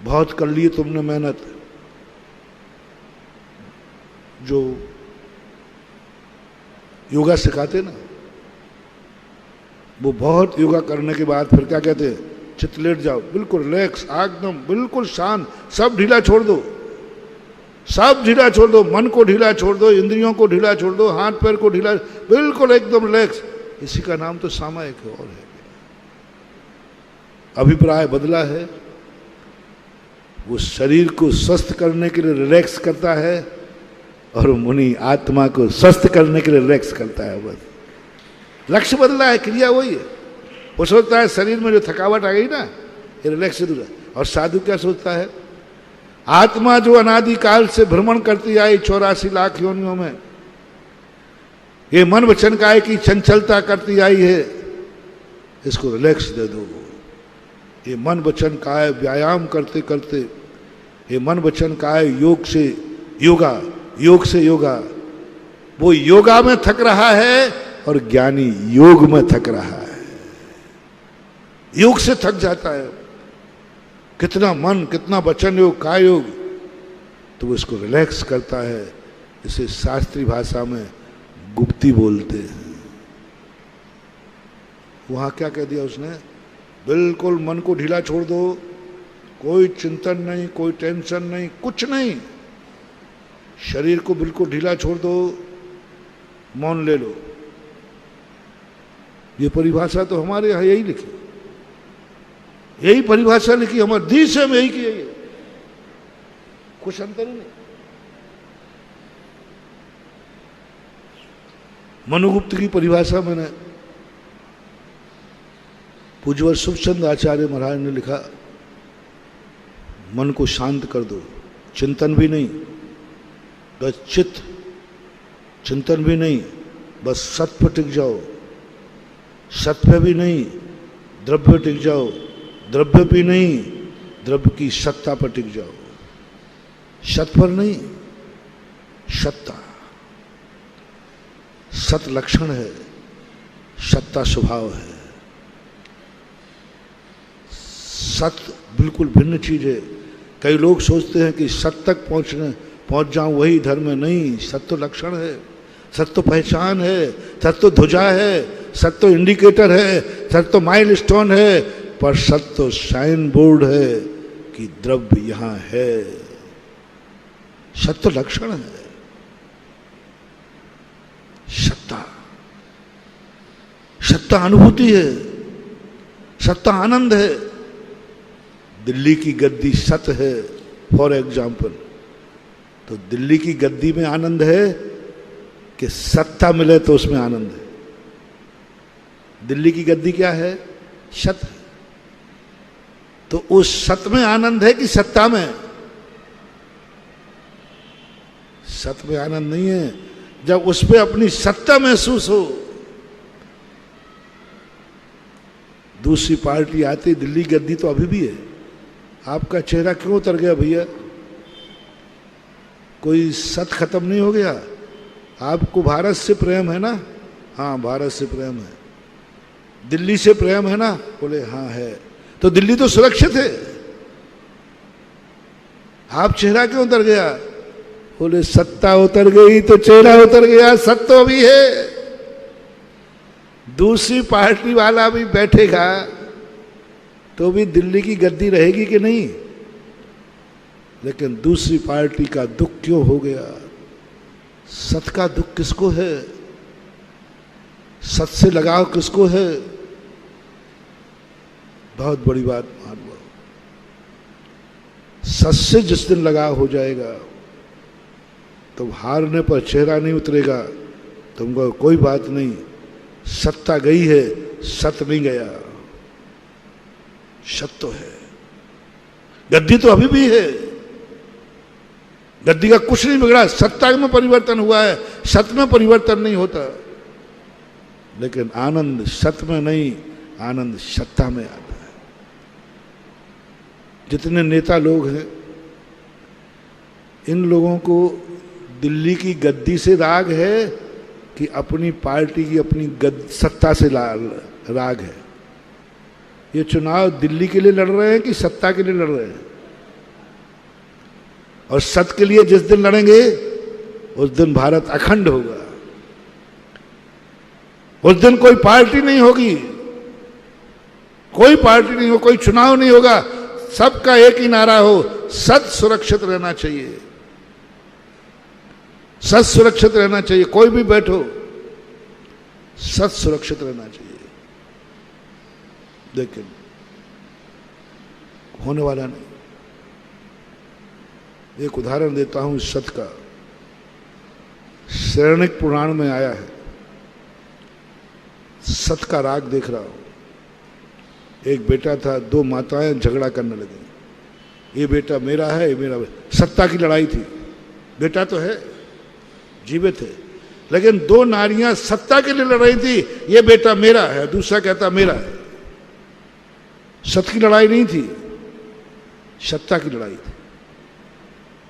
बहुत कर लिए तुमने मेहनत। जो योगा सिखाते ना, वो बहुत योगा करने के बाद फिर क्या कहते हैं, चित लेट जाओ, बिल्कुल रिलैक्स, एकदम बिल्कुल शांत, सब ढीला छोड़ दो, सब ढीला छोड़ दो, मन को ढीला छोड़ दो, इंद्रियों को ढीला छोड़ दो, हाथ पैर को ढीला, बिल्कुल एकदम रिलैक्स। इसी का नाम तो सामायिक है, और है। अभिप्राय बदला है, वो शरीर को स्वस्थ करने के लिए रिलैक्स करता है, और मुनि आत्मा को स्वस्थ करने के लिए रिलैक्स करता है। बस लक्ष्य बदला है, क्रिया वही है। वो सोचता है शरीर में जो थकावट आ गई ना, ये रिलैक्स दूर है। और साधु क्या सोचता है, आत्मा जो अनादिकाल से भ्रमण करती आई 84 लाख योनियों में, ये मन वचन काय की चंचलता करती आई है, इसको रिलैक्स दे दो, ये मन वचन काय व्यायाम करते करते, ये मन वचन काय योग से योगा, योग से योगा, वो योगा में थक रहा है और ज्ञानी योग में थक रहा है। योग से थक जाता है, कितना मन, कितना वचन योग, काय योग, तो वो इसको रिलैक्स करता है। इसे शास्त्रीय भाषा में गुप्ती बोलते हैं। वहां क्या कह दिया उसने, बिल्कुल मन को ढीला छोड़ दो, कोई चिंतन नहीं, कोई टेंशन नहीं, कुछ नहीं, शरीर को बिल्कुल ढीला छोड़ दो, मौन ले लो। ये परिभाषा तो हमारे यहां यही लिखी, यही परिभाषा लिखी हमारे दी से हम यही किए, कुछ अंतर ही नहीं। मनुगुप्त की परिभाषा मैंने पूज्यवर सुखचंद आचार्य महाराज ने लिखा, मन को शांत कर दो, चिंतन भी नहीं, बस चित्त, चिंतन भी नहीं, बस सत्य पर टिक जाओ, सत्य पे भी नहीं, द्रव्य पे टिक जाओ, द्रव्य भी नहीं, द्रव्य की सत्ता पर टिक जाओ, सत्य पर नहीं, सत्ता, सत लक्षण है, सत्ता स्वभाव है। सत्य बिल्कुल भिन्न चीज है। कई लोग सोचते हैं कि सत्य तक पहुंच जाऊं वही धर्म है। नहीं, सत्य तो लक्षण है, सत्य तो पहचान है, सत्य तो ध्वजा है, सत्य तो इंडिकेटर है, सत्य तो माइलस्टोन है, पर सत्य तो साइन बोर्ड है कि द्रव्य यहां है। सत्य तो लक्षण है, सत्ता, सत्ता अनुभूति है, सत्ता आनंद है। दिल्ली की गद्दी सत्य है फॉर एग्जाम्पल, तो दिल्ली की गद्दी में आनंद है कि सत्ता मिले तो उसमें आनंद है। दिल्ली की गद्दी क्या है? सत्य। तो उस सत्य में आनंद है कि सत्ता में? सत्य में आनंद नहीं है। जब उस पर अपनी सत्ता महसूस हो, दूसरी पार्टी आती, दिल्ली गद्दी तो अभी भी है। आपका चेहरा क्यों उतर गया भैया? कोई सत्य खत्म नहीं हो गया? आपको भारत से प्रेम है ना? हाँ, भारत से प्रेम है। दिल्ली से प्रेम है ना? बोले हाँ है। तो दिल्ली तो सुरक्षित है। आप चेहरा क्यों उतर गया? बोले सत्ता उतर गई तो चेहरा उतर गया। सत्य तो भी है। दूसरी पार्टी वाला भी बैठेगा तो भी दिल्ली की गद्दी रहेगी कि नहीं? लेकिन दूसरी पार्टी का दुख क्यों हो गया? सत्य का दुख किसको है? सत्य से लगाव किसको है? बहुत बड़ी बात मान लो। सत्य से जिस दिन लगाव हो जाएगा तो हारने पर चेहरा नहीं उतरेगा। तुमको कोई बात नहीं, सत्ता गई है, सत्य नहीं गया। सत्य तो है। गद्दी तो अभी भी है। गद्दी का कुछ नहीं बिगड़ा। सत्ता में परिवर्तन हुआ है, सत्य में परिवर्तन नहीं होता। लेकिन आनंद सत्य में नहीं, आनंद सत्ता में आता है। जितने नेता लोग हैं, इन लोगों को दिल्ली की गद्दी से राग है कि अपनी पार्टी की अपनी सत्ता से राग है? ये चुनाव दिल्ली के लिए लड़ रहे हैं कि सत्ता के लिए लड़ रहे हैं? और सत्य के लिए जिस दिन लड़ेंगे उस दिन भारत अखंड होगा। उस दिन कोई पार्टी नहीं होगी, कोई पार्टी नहीं हो, कोई चुनाव नहीं होगा। सबका एक ही नारा हो, सत्य सुरक्षित रहना चाहिए, सत्य सुरक्षित रहना चाहिए। कोई भी बैठो, सत्य सुरक्षित रहना चाहिए। लेकिन होने वाला नहीं। एक उदाहरण देता हूं इस सत्य का। शरण्यक पुराण में आया है। सत्य का राग देख रहा हूं। एक बेटा था, दो माताएं झगड़ा करने लगी। ये बेटा मेरा है, ये मेरा। सत्ता की लड़ाई थी। बेटा तो है, जीवित है, लेकिन दो नारियां सत्ता के लिए लड़ रही थी। ये बेटा मेरा है, दूसरा कहता मेरा है। सत्य की लड़ाई नहीं थी, सत्ता की लड़ाई थी।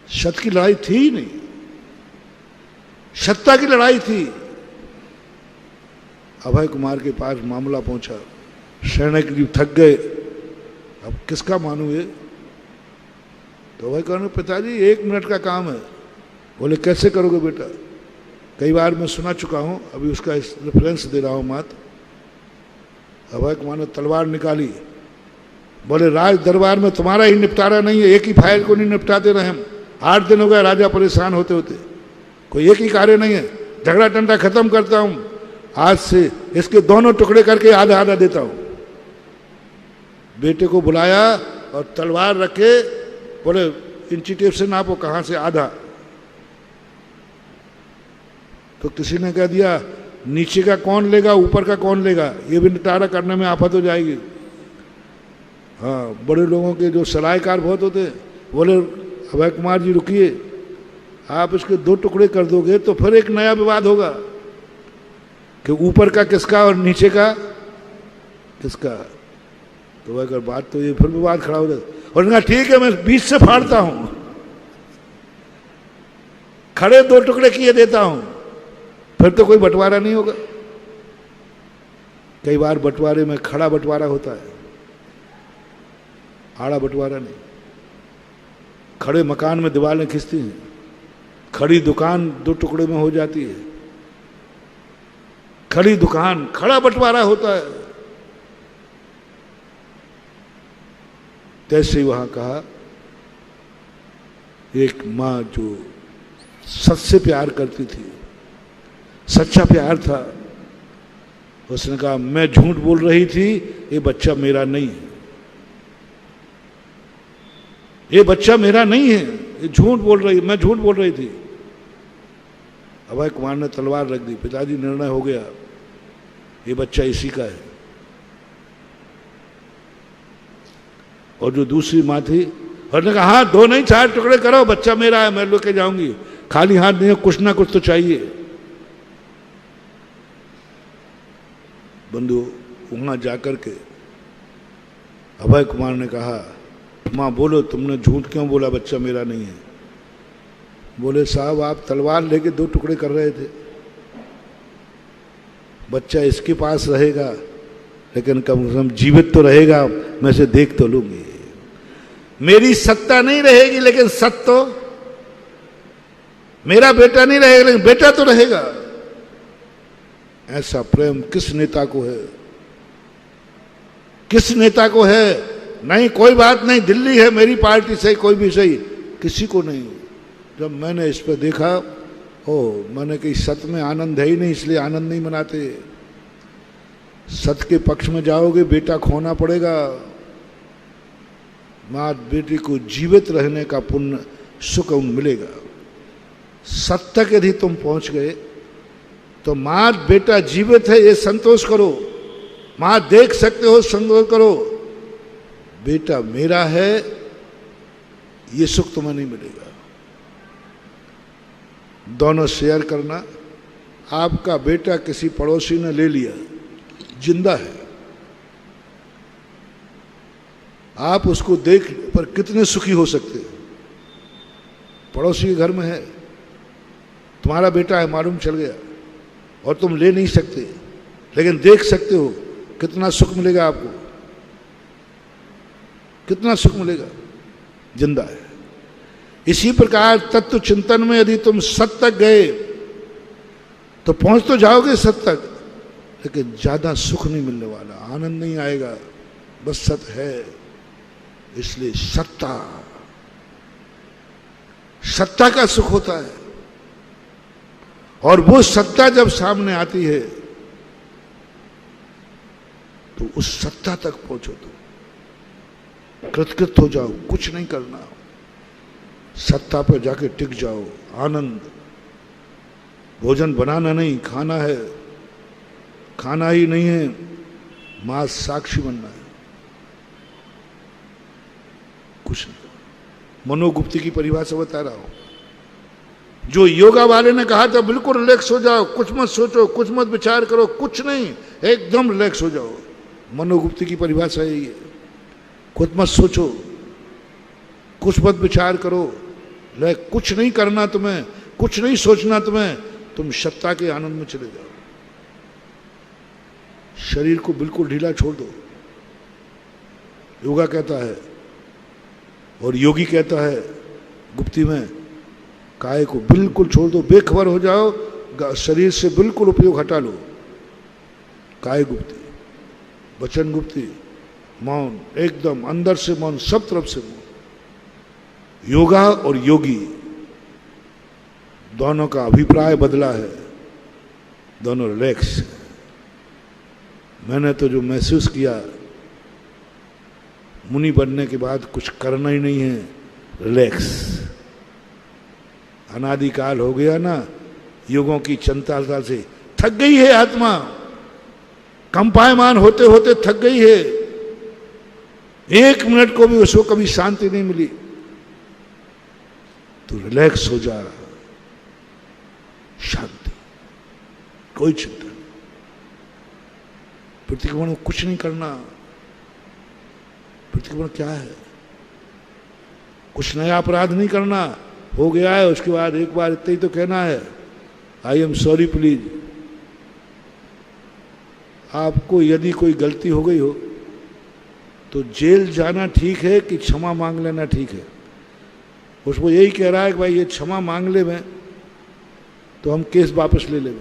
सत्य की लड़ाई थी ही नहीं, सत्ता की लड़ाई थी। अभय कुमार के पास मामला पहुंचा, सैनिक जी थक गए, अब किसका मानूं ये? तो अभय कुमार ने, पिताजी 1 मिनट का काम है। बोले कैसे करोगे बेटा? कई बार मैं सुना चुका हूं, अभी उसका रेफरेंस दे रहा हूं मात्र। अभय कुमार ने तलवार निकाली, बोले राज दरबार में तुम्हारा ही निपटारा नहीं है, एक ही फाइल को नहीं निपटाते रहे हम। 8 दिन हो गए राजा परेशान होते होते, कोई एक ही कार्य नहीं है। झगड़ा टंटा खत्म करता हूं, आज से इसके दोनों टुकड़े करके आधा आधा देता हूं। बेटे को बुलाया और तलवार रखे, बोले इंची टेप से नापो, कहां से आधा। तो किसी ने कह दिया नीचे का कौन लेगा, ऊपर का कौन लेगा, ये भी निपटारा करने में आफत हो जाएगी। हाँ, बड़े लोगों के जो सलाहकार बहुत होते, बोले अभय कुमार जी रुकिए, आप इसके 2 टुकड़े कर दोगे तो फिर एक नया विवाद होगा कि ऊपर का किसका और नीचे का किसका। तो अगर बात तो ये फिर विवाद खड़ा हो जाता। और कहा ठीक है, मैं बीच से फाड़ता हूं, खड़े 2 टुकड़े किए देता हूं, फिर तो कोई बंटवारा नहीं होगा। कई बार बंटवारे में खड़ा बंटवारा होता है, आड़ा बंटवारा नहीं। खड़े मकान में दीवारें खिंचती हैं, खड़ी दुकान 2 टुकड़े में हो जाती है। खड़ी दुकान, खड़ा बंटवारा होता है। तैसे ही वहां कहा, एक मां जो सच से प्यार करती थी, सच्चा प्यार था, उसने कहा मैं झूठ बोल रही थी, ये बच्चा मेरा नहीं है, ये बच्चा मेरा नहीं है, ये झूठ बोल रही, मैं झूठ बोल रही थी। अभय कुमार ने तलवार रख दी, पिताजी निर्णय हो गया, ये बच्चा इसी का है। और जो दूसरी मां थी, उसने कहा हाँ 2 नहीं 4 टुकड़े करो, बच्चा मेरा है, मैं लेके जाऊंगी, खाली हाथ नहीं, कुछ ना कुछ तो चाहिए। बंधु वहां जाकर के अभय कुमार ने कहा, मां बोलो तुमने झूठ क्यों बोला, बच्चा मेरा नहीं है? बोले साहब आप तलवार लेके 2 टुकड़े कर रहे थे, बच्चा इसके पास रहेगा लेकिन कम से कम जीवित तो रहेगा, मैं इसे देख तो लूंगी। मेरी सत्ता नहीं रहेगी लेकिन सत्य तो, मेरा बेटा नहीं रहेगा लेकिन बेटा तो रहेगा। ऐसा प्रेम किस नेता को है? किस नेता को है? नहीं कोई बात नहीं, दिल्ली है मेरी पार्टी से, कोई भी सही, किसी को नहीं। जब मैंने इस पर देखा, मैंने कही सत्य में आनंद है ही नहीं, इसलिए आनंद नहीं मनाते। सत्य के पक्ष में जाओगे बेटा खोना पड़ेगा। माँ बेटी को जीवित रहने का पुण्य सुख मिलेगा। सत्य तक यदि तुम पहुंच गए तो माँ बेटा जीवित है ये संतोष करो, माँ देख सकते हो संतोष करो, बेटा मेरा है ये सुख तुम्हें नहीं मिलेगा। दोनों शेयर करना। आपका बेटा किसी पड़ोसी ने ले लिया, जिंदा है, आप उसको देख पर कितने सुखी हो सकते हैं? पड़ोसी के घर में है, तुम्हारा बेटा है, मालूम चल गया और तुम ले नहीं सकते, लेकिन देख सकते हो, कितना सुख मिलेगा आपको, कितना सुख मिलेगा, जिंदा है। इसी प्रकार तत्व चिंतन में यदि तुम सत्य तक गए तो पहुंच तो जाओगे सत्य तक, लेकिन ज्यादा सुख नहीं मिलने वाला, आनंद नहीं आएगा, बस सत्य है। इसलिए सत्ता, सत्ता का सुख होता है। और वो सत्ता जब सामने आती है तो उस सत्ता तक पहुंचो, तो कृतकृत हो जाओ, कुछ नहीं करना, सत्ता पर जाके टिक जाओ। आनंद, भोजन बनाना नहीं, खाना है, खाना ही नहीं है, मां साक्षी बनना है, कुछ नहीं। मनोगुप्ती की परिभाषा बता रहा हूं। जो योगा वाले ने कहा था बिल्कुल रिलैक्स हो जाओ, कुछ मत सोचो, कुछ मत विचार करो, कुछ नहीं, एकदम रिलैक्स हो जाओ, मनोगुप्ती की परिभाषा यही है। खुद मत सोचो, कुछ मत विचार करो, ले कुछ नहीं करना तुम्हें, कुछ नहीं सोचना तुम्हें, तुम सत्ता के आनंद में चले जाओ। शरीर को बिल्कुल ढीला छोड़ दो, योगा कहता है और योगी कहता है गुप्ती में, काय को बिल्कुल छोड़ दो, बेखबर हो जाओ, शरीर से बिल्कुल उपयोग हटा लो। काय गुप्ती, वचन गुप्ती, मौन, एकदम अंदर से मौन, सब तरफ से मौन। योगा और योगी दोनों का अभिप्राय बदला है, दोनों रिलैक्स। मैंने तो जो महसूस किया, मुनि बनने के बाद कुछ करना ही नहीं है, रिलैक्स। अनादिकाल हो गया ना, युगों की चंचलता से थक गई है आत्मा, कंपायमान होते होते थक गई है। एक मिनट को भी उसको कभी शांति नहीं मिली। तो रिलैक्स हो जा, शांति, कोई चिंता नहीं, प्रतिक्रमण में कुछ नहीं करना। प्रतिक्रमण क्या है? कुछ नया अपराध नहीं करना, हो गया है उसके बाद एक बार इतना ही तो कहना है, आई एम सॉरी प्लीज। आपको यदि कोई गलती हो गई हो तो जेल जाना ठीक है कि क्षमा मांग लेना ठीक है? उसको यही कह रहा है कि भाई ये क्षमा मांग ले मैं तो हम केस वापस ले लेंगे,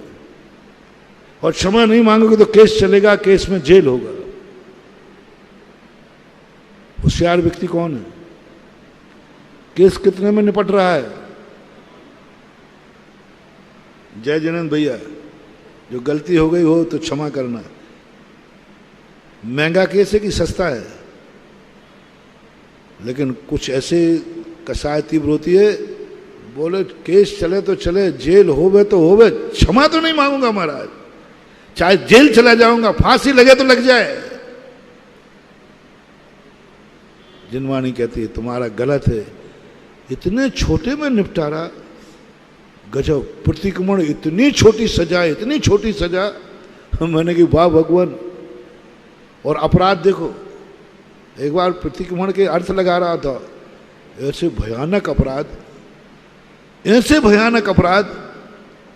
और क्षमा नहीं मांगोगे तो केस चलेगा, केस में जेल होगा। होशियार व्यक्ति कौन है? केस कितने में निपट रहा है? जय जैनंद भैया, जो गलती हो गई हो तो क्षमा करना। महंगा केस है कि सस्ता है? लेकिन कुछ ऐसे कसाय तीव्र होती है, बोले केस चले तो चले, जेल होवे तो होवे, क्षमा तो नहीं मांगूंगा महाराज, चाहे जेल चला जाऊंगा, फांसी लगे तो लग जाए। जिनवाणी कहती है तुम्हारा गलत है, इतने छोटे में निपटारा, गजब। प्रतिक्रमण इतनी छोटी सजा, इतनी छोटी सजा। मैंने कि वाह भगवान। और अपराध देखो, एक बार प्रतिक्रमण के अर्थ लगा रहा था, ऐसे भयानक अपराध, ऐसे भयानक अपराध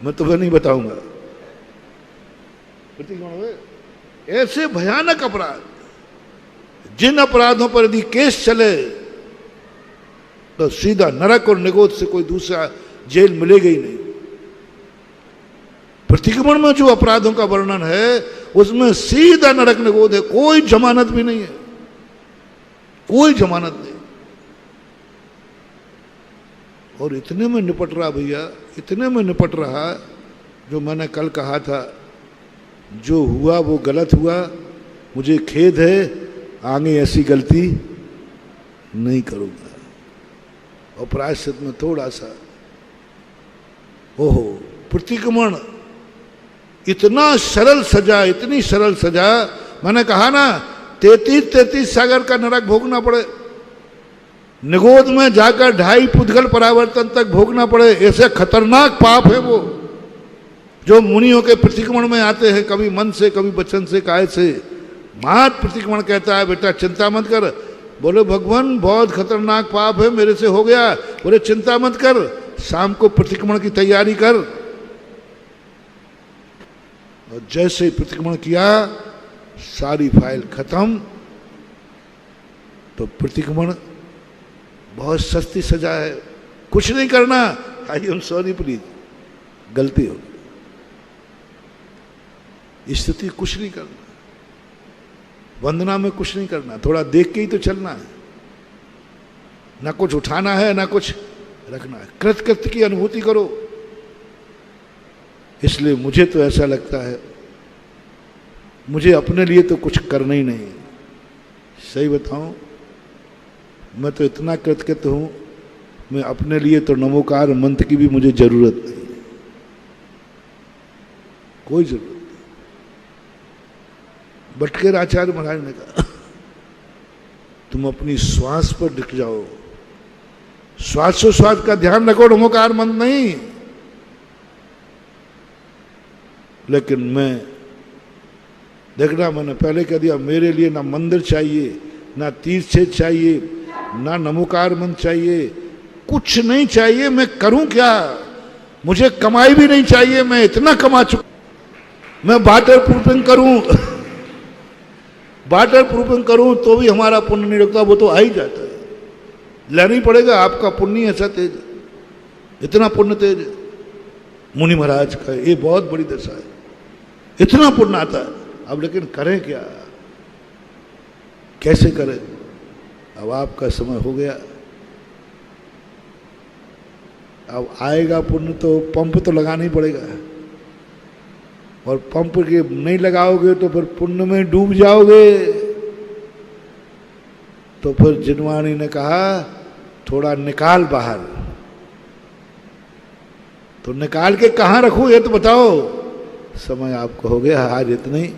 मैं तुम्हें नहीं बताऊंगा। प्रतिक्रमण में ऐसे भयानक अपराध, जिन अपराधों पर यदि केस चले तो सीधा नरक और निगोद से कोई दूसरा जेल मिलेगा ही नहीं। प्रतिक्रमण में जो अपराधों का वर्णन है उसमें सीधा नरक निगोद है, कोई जमानत भी नहीं है, कोई जमानत नहीं। और इतने में निपट रहा भैया, इतने में निपट रहा, जो मैंने कल कहा था, जो हुआ वो गलत हुआ, मुझे खेद है, आगे ऐसी गलती नहीं करूंगा। और प्रायश्चित में थोड़ा सा, ओहो, प्रतिक्रमण इतना सरल सजा, इतनी सरल सजा। मैंने कहा ना 33 सागर का नरक भोगना पड़े, निगोद में जाकर 2.5 पुद्गल परावर्तन तक भोगना पड़े, ऐसे खतरनाक पाप है वो जो मुनियों के प्रतिक्रमण में आते हैं, कभी मन से, कभी वचन से, काय से। मात प्रतिक्रमण कहता है बेटा चिंता मत कर। बोले भगवान बहुत खतरनाक पाप है, मेरे से हो गया। बोले चिंता मत कर, शाम को प्रतिक्रमण की तैयारी कर। और जैसे ही प्रतिक्रमण किया, सारी फाइल खत्म। तो प्रतिक्रमण बहुत सस्ती सजा है, कुछ नहीं करना, आई एम सॉरी प्लीज, गलती हो गई। स्थिति कुछ नहीं करना, वंदना में कुछ नहीं करना, थोड़ा देख के ही तो चलना है, ना कुछ उठाना है ना कुछ रखना है, कृतकृत्य की अनुभूति करो। इसलिए मुझे तो ऐसा लगता है, मुझे अपने लिए तो कुछ करना ही नहीं। सही बताऊं, मैं तो इतना कृतकृत्य हूं, मैं अपने लिए तो नमोकार मंत्र की भी मुझे जरूरत नहीं, कोई जरूरत नहीं। भटकेर आचार्य महाराज ने कहा तुम अपनी श्वास पर दिख जाओ, श्वासोश्वास का ध्यान रखो, नमोकार मंत्र नहीं। लेकिन मैं देखना, मैंने पहले कह दिया, मेरे लिए ना मंदिर चाहिए, ना तीर्थछेद चाहिए, ना नमोकार मंत्र चाहिए, कुछ नहीं चाहिए। मैं करूं क्या? मुझे कमाई भी नहीं चाहिए, मैं इतना कमा चुका। मैं वाटर प्रूफिंग करूं वाटर प्रूफिंग करूं तो भी हमारा पुण्य नहीं रुकता, वो तो आ ही जाता है। लेना ही पड़ेगा, आपका पुण्य ऐसा तेज, इतना पुण्य तेज मुनि महाराज का, ये बहुत बड़ी दशा है, इतना पुण्य आता है। अब लेकिन करें क्या, कैसे करें? अब आपका समय हो गया, अब आएगा पुण्य तो पंप तो लगाना ही पड़ेगा, और पंप के नहीं लगाओगे तो फिर पुण्य में डूब जाओगे। तो फिर जिनवाणी ने कहा थोड़ा निकाल बाहर। तो निकाल के कहाँ रखूं ये तो बताओ। समय आपको हो गया, आज इतना ही।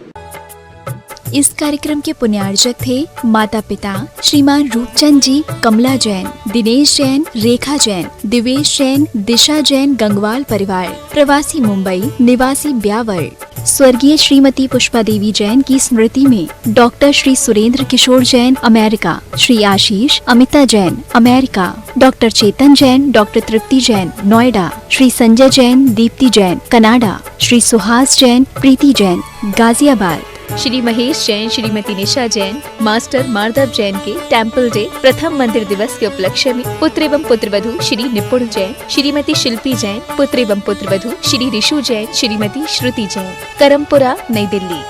इस कार्यक्रम के पुण्यार्जक थे माता पिता श्रीमान रूपचंद जी, कमला जैन, दिनेश जैन, रेखा जैन, दिवेश जैन, दिशा जैन, गंगवाल परिवार, प्रवासी मुंबई, निवासी ब्यावर। स्वर्गीय श्रीमती पुष्पा देवी जैन की स्मृति में डॉक्टर श्री सुरेंद्र किशोर Jain, America, Shri Ashish Amita Jain, America, doctor चेतन जैन, डॉक्टर तृप्ति जैन, नोएडा, श्री संजय जैन, दीप्ति जैन, कनाडा, श्री सुहास जैन, प्रीति जैन, गाजियाबाद, श्री महेश जैन, श्रीमती निशा जैन, मास्टर माधव जैन के टेम्पल डे प्रथम मंदिर दिवस के उपलक्ष्य में पुत्र एवं पुत्रवधू श्री निपुण जैन, श्रीमती शिल्पी जैन, पुत्र एवं पुत्रवधू श्री ऋषु जैन, श्रीमती श्रुति जैन, करमपुरा, नई दिल्ली।